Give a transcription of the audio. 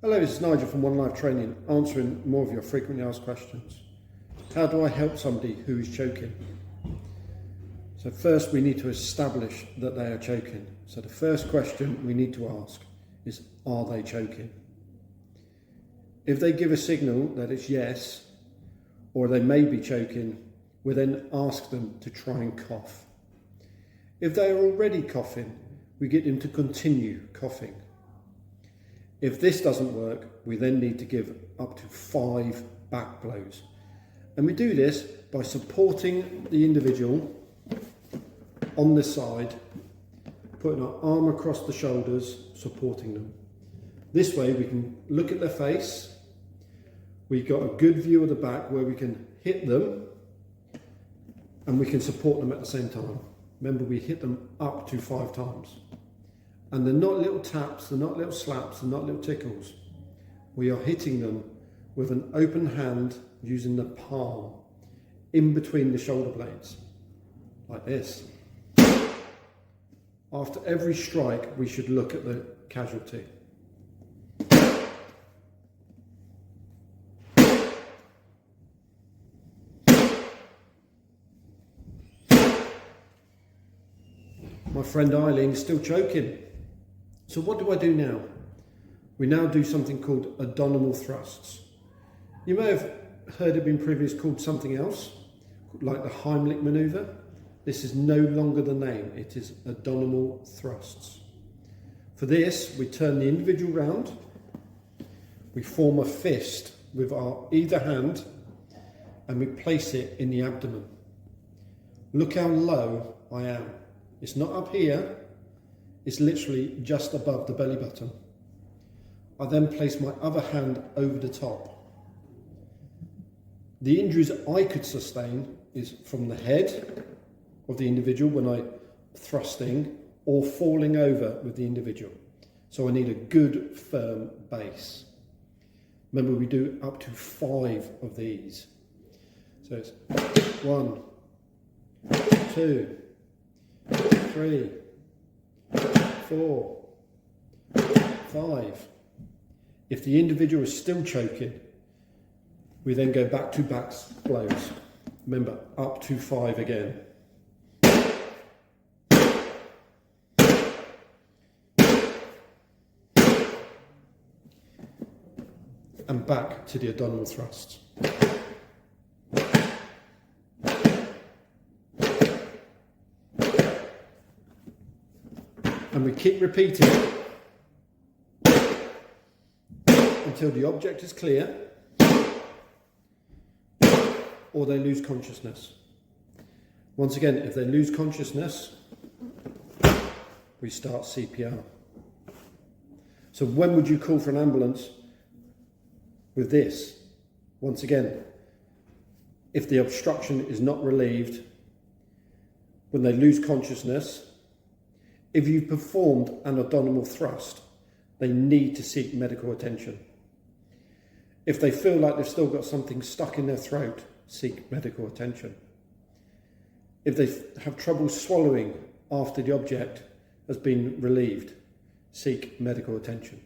Hello, this is Nigel from One Life Training, answering more of your frequently asked questions. How do I help somebody who is choking? So first we need to establish that they are choking. So the first question we need to ask is, are they choking? If they give a signal that it's yes, or they may be choking, we then ask them to try and cough. If they are already coughing, we get them to continue coughing. If this doesn't work, we then need to give up to 5 back blows. And we do this by supporting the individual on this side, putting our arm across the shoulders, supporting them. This way we can look at their face. We've got a good view of the back where we can hit them and we can support them at the same time. Remember, we hit them up to 5 times. And they're not little taps, they're not little slaps, they're not little tickles. We are hitting them with an open hand using the palm in between the shoulder blades, like this. After every strike, we should look at the casualty. My friend Eileen is still choking. So what do I do now? We now do something called abdominal thrusts. You may have heard it being previously called something else, like the Heimlich maneuver. This is no longer the name, it is abdominal thrusts. For this, we turn the individual round, we form a fist with our either hand, and we place it in the abdomen. Look how low I am. It's not up here, it's literally just above the belly button. I then place my other hand over the top. The injuries I could sustain is from the head of the individual when I'm thrusting, or falling over with the individual. So I need a good firm base. Remember, we do up to 5 of these. So it's 1, 2, 3, 4, 5. If the individual is still choking, we then go back to back blows. Remember, up to 5 again. And back to the abdominal thrusts. And we keep repeating until the object is clear or they lose consciousness. Once again, if they lose consciousness, we start CPR. So when would you call for an ambulance with this? Once again, if the obstruction is not relieved, when they lose consciousness, if you've performed an abdominal thrust, they need to seek medical attention. If they feel like they've still got something stuck in their throat, seek medical attention. If they have trouble swallowing after the object has been relieved, seek medical attention.